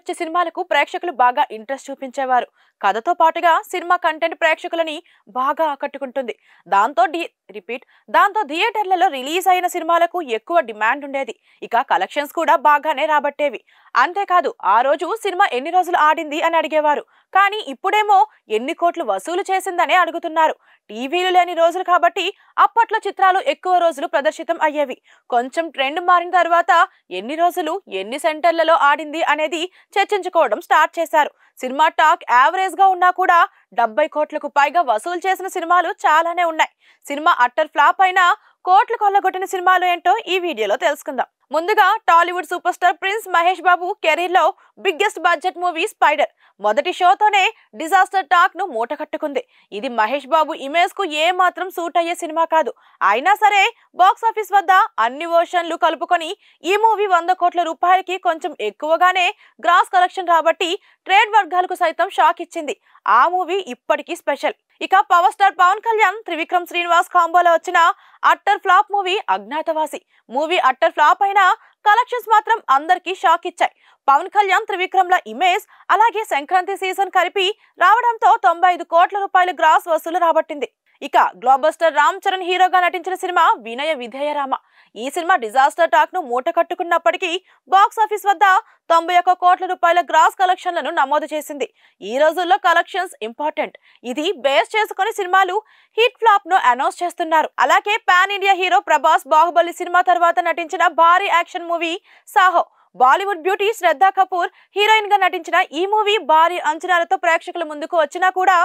వచ్చే సినిమాలకు ప్రేక్షకులు బాగా ఇంట్రెస్ట్ చూపించేవారు. కథతో పాటుగా సినిమా కంటెంట్ ప్రేక్షకులని బాగా ఆకట్టుకుంటుంది. దాంతో దాంతో థియేటర్లలో రిలీజ్ అయిన సినిమాలకు ఎక్కువ డిమాండ్ ఉండేది. ఇక కలెక్షన్స్ కూడా బాగానే రాబట్టేవి. అంతేకాదు ఆ రోజు సినిమా ఎన్ని రోజులు ఆడింది అని అడిగేవారు. కానీ ఇప్పుడేమో ఎన్ని కోట్లు వసూలు చేసిందనే అడుగుతున్నారు. టీవీలు లేని రోజులు కాబట్టి అప్పట్లో చిత్రాలు ఎక్కువ రోజులు ప్రదర్శితం అయ్యేవి. కొంచెం ట్రెండ్ మారిన తర్వాత ఎన్ని రోజులు ఎన్ని సెంటర్లలో ఆడింది అనేది చర్చించుకోవడం స్టార్ట్ చేశారు. సినిమా టాక్ యావరేజ్ గా ఉన్నా కూడా 70 కోట్లకు పైగా వసూలు చేసిన సినిమాలు చాలానే ఉన్నాయి. సినిమా అట్టర్ ఫ్లాప్ అయినా కోట్లు కొల్లగొట్టిన సినిమాలు ఏంటో ఈ వీడియోలో తెలుసుకుందాం. ముందుగా Tollywood super star prince Mahesh Babu career లో బిగ్గెస్ట్ బడ్జెట్ మూవీ స్పైడర్ మొదటి షోతోనే డిజాస్టర్ టాక్ ను మూట కట్టుకుంది. ఇది మహేష్ బాబు ఇమేజ్ కు ఏ మాత్రం సూట్ అయ్యే సినిమా కాదు. అయినా సరే బాక్స్ ఆఫీస్ వద్ద అన్ని వర్షన్లు కలుపుకొని ఈ మూవీ 100 కోట్ల రూపాయలకి కొంచెం ఎక్కువగానే గ్రాస్ కలెక్షన్ రాబట్టి ట్రేడ్ వర్గాలకు సైతం షాక్ ఇచ్చింది. ఆ మూవీ ఇప్పటికీ స్పెషల్. ఇక పవర్ స్టార్ పవన్ కళ్యాణ్ త్రివిక్రమ్ శ్రీనివాస్ కాంబోలో వచ్చిన utter flop movie Agnyaathavaasi. Movie utter flop అయినా కలెక్షన్స్ మాత్రం అందరికీ షాక్ ఇచ్చాయి. పవన్ కళ్యాణ్ త్రివిక్రమ్ల ఇమేజ్ అలాగే సంక్రాంతి సీజన్ కలిపి రావడంతో 95 కోట్ల రూపాయల గ్రాస్ వసూలు రాబట్టింది. ఇక గ్లోబల్ స్టార్ రామ్ చరణ్ హీరోగా నటించిన సినిమా వినయ విధేయ రామ. ఈ సినిమా డిజాస్టర్ టాక్ ను మూట కట్టుకున్నప్పటికీ బాక్స్ ఆఫీస్ వద్ద 91 కోట్ల రూపాయల గ్రాస్ కలెక్షన్లను నమోదు చేసింది. ఈ రోజుల్లో కలెక్షన్స్ ఇంపార్టెంట్. ఇది బేస్ చేసుకుని సినిమాలు హిట్ ఫ్లాప్ ను అనౌన్స్ చేస్తున్నారు. అలాగే pan India hero Prabhas Baahubali cinema తర్వాత నటించిన భారీ action movie Saaho. Bollywood beauty Shraddha Kapoor heroine గా నటించిన ఈ మూవీ భారీ అంచనాలతో ప్రేక్షకుల ముందుకు వచ్చినా కూడా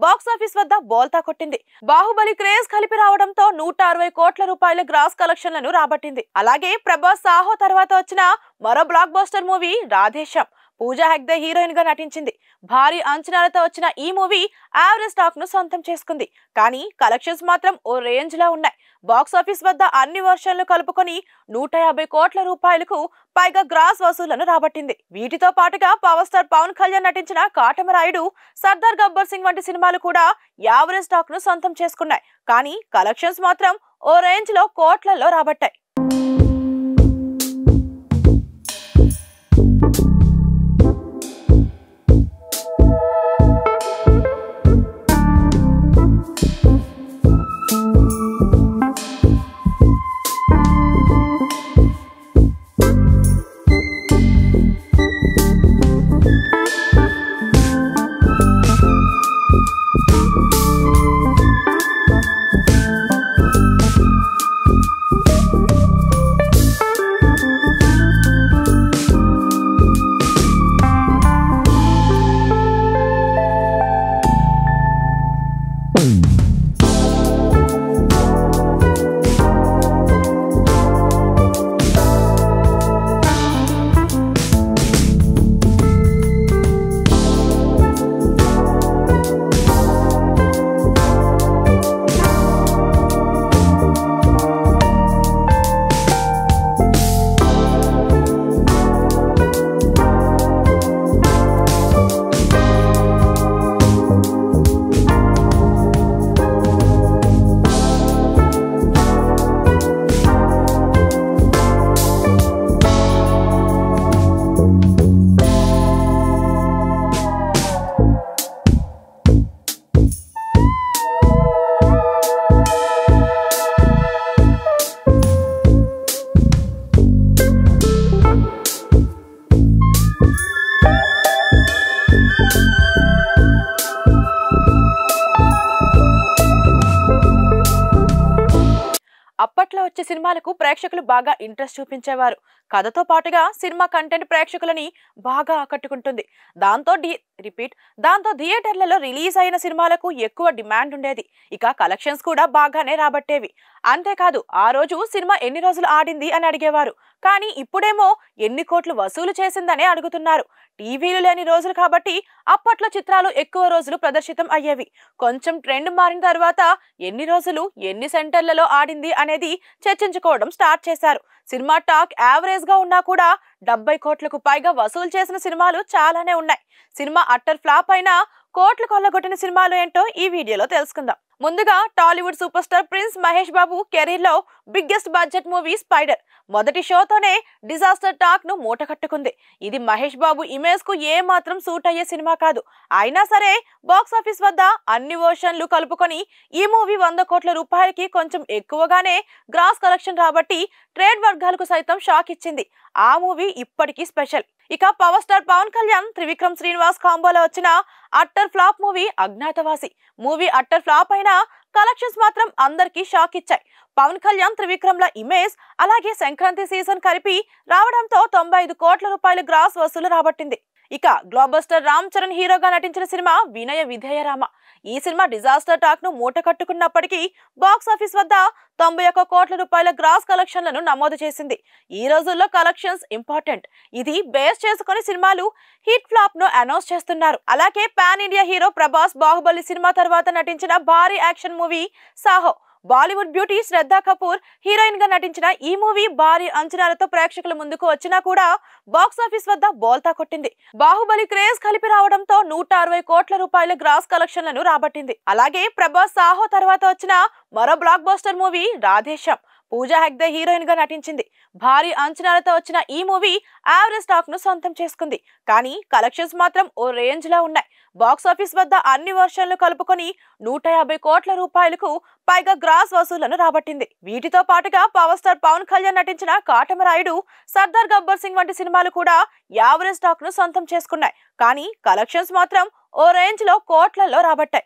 బాక్స్ ఆఫీస్ వద్ద బోల్తా కొట్టింది. బాహుబలి క్రేజ్ కలిపి రావడంతో 160 కోట్ల రూపాయల గ్రాస్ కలెక్షన్లను రాబట్టింది. అలాగే ప్రభాస్ సాహో తర్వాత వచ్చిన మరో block buster movie Radhe Shyam. Pooja Hegde heroine గా నటించింది. భారీ అంచనాలతో వచ్చిన ఈ మూవీ యావరేజ్ టాక్ ను సొంతం చేసుకుంది. కానీ కలెక్షన్స్ మాత్రం ఓ రేంజ్ లో ఉన్నాయి. బాక్స్ ఆఫీస్ వద్ద అన్ని వర్షన్లు కలుపుకొని 150 కోట్ల రూపాయలకు పైగా గ్రాస్ వసూళ్లను రాబట్టింది. వీటితో పాటుగా పవర్ స్టార్ పవన్ కళ్యాణ్ నటించిన కాటమరాయుడు, సర్దార్ గబ్బర్ సింగ్ వంటి సినిమాలు కూడా యావరేజ్ టాక్ ను సొంతం చేసుకున్నాయి. కానీ కలెక్షన్స్ మాత్రం ఓ రేంజ్ లో కోట్లలో రాబట్టాయి. అప్పట్లో వచ్చే సినిమాలకు ప్రేక్షకులు బాగా ఇంట్రెస్ట్ చూపించేవారు. కథతో పాటుగా సినిమా కంటెంట్ ప్రేక్షకులని బాగా ఆకట్టుకుంటుంది. దాంతో థియేటర్లలో రిలీజ్ అయిన సినిమాలకు ఎక్కువ డిమాండ్ ఉండేది. ఇక కలెక్షన్స్ కూడా బాగానే రాబట్టేవి. అంతేకాదు ఆ రోజు సినిమా ఎన్ని రోజులు ఆడింది అని అడిగేవారు. కానీ ఇప్పుడేమో ఎన్ని కోట్లు వసూలు చేసిందనే అడుగుతున్నారు. టీవీలు లేని రోజులు కాబట్టి అప్పట్లో చిత్రాలు ఎక్కువ రోజులు ప్రదర్శితం అయ్యేవి. కొంచెం ట్రెండ్ మారిన తర్వాత ఎన్ని రోజులు ఎన్ని సెంటర్లలో ఆడింది అనేది చర్చించుకోవడం స్టార్ట్ చేశారు. సినిమా టాక్ యావరేజ్ గా ఉన్నా కూడా 70 కోట్లకు పైగా వసూలు చేసిన సినిమాలు చాలానే ఉన్నాయి. సినిమా అట్టర్ ఫ్లాప్ అయినా కోట్లు కొల్లగొట్టిన సినిమాలు ఏంటో ఈ వీడియోలో తెలుసుకుందాం. ముందుగా Tollywood super star prince Mahesh Babu career లో బిగ్గెస్ట్ బడ్జెట్ మూవీ స్పైడర్ మొదటి షోతోనే డిజాస్టర్ టాక్ ను మూటకట్టుకుంది. ఇది మహేష్ బాబు ఇమేజ్ కు ఏ మాత్రం సూట్ అయ్యే సినిమా కాదు. అయినా సరే బాక్స్ ఆఫీస్ వద్ద అన్ని వర్షన్లు కలుపుకొని ఈ మూవీ 100 కోట్ల రూపాయలకి కొంచెం ఎక్కువగానే గ్రాస్ కలెక్షన్ రాబట్టి ట్రేడ్ వర్గాలకు సైతం షాక్ ఇచ్చింది. ఆ మూవీ ఇప్పటికీ స్పెషల్. ఇక పవర్ స్టార్ పవన్ కళ్యాణ్ త్రివిక్రమ్ శ్రీనివాస్ కాంబోలో వచ్చిన utter flop movie Agnyaathavaasi. Movie utter flop అయినా కలెక్షన్స్ మాత్రం అందరికీ షాక్ ఇచ్చాయి. పవన్ కళ్యాణ్ త్రివిక్రమ్ల ఇమేజ్ అలాగే సంక్రాంతి సీజన్ కలిపి రావడంతో 95 కోట్ల రూపాయల గ్రాస్ వసూలు రాబట్టింది. ఇక గ్లోబల్ స్టార్ రామ్ చరణ్ హీరోగా నటించిన సినిమా వినయ విధేయ రామ. ఈ సినిమా డిజాస్టర్ టాక్ ను మూట కట్టుకున్నప్పటికీ బాక్స్ ఆఫీస్ వద్ద 91 కోట్ల రూపాయల గ్రాస్ కలెక్షన్లను నమోదు చేసింది. ఈ రోజుల్లో కలెక్షన్స్ ఇంపార్టెంట్. ఇది బేస్ చేసుకుని సినిమాలు హిట్ ఫ్లాప్ ను అనౌన్స్ చేస్తున్నారు. అలాగే pan India hero Prabhas Baahubali cinema తర్వాత నటించిన భారీ action movie Saaho. Bollywood beauty Shraddha Kapoor heroine గా నటించిన ఈ మూవీ భారీ అంచనాలతో ప్రేక్షకుల ముందుకు వచ్చినా కూడా బాక్స్ ఆఫీస్ వద్ద బోల్తా కొట్టింది. బాహుబలి క్రేజ్ కలిపి రావడంతో 160 కోట్ల రూపాయల గ్రాస్ కలెక్షన్లను రాబట్టింది. అలాగే ప్రభాస్ సాహో తర్వాత వచ్చిన మరో block buster movie Radhe Shyam. Pooja Hegde heroine గా నటించింది. భారీ అంచనాలతో వచ్చిన ఈ మూవీ యావరేజ్ టాక్ ను సొంతం చేసుకుంది. కానీ కలెక్షన్స్ మాత్రం ఓ రేంజ్ లో ఉన్నాయి. బాక్స్ ఆఫీస్ వద్ద అన్ని వర్షన్లు కలుపుకొని 150 కోట్ల రూపాయలకు పైగా గ్రాస్ వసూళ్లను రాబట్టింది. వీటితో పాటుగా పవర్ స్టార్ పవన్ కళ్యాణ్ నటించిన కాటమరాయుడు, సర్దార్ గబ్బర్ సింగ్ వంటి సినిమాలు కూడా యావరేజ్ టాక్ ను సొంతం చేసుకున్నాయి. కానీ కలెక్షన్స్ మాత్రం ఓ రేంజ్ లో కోట్లలో రాబట్టాయి.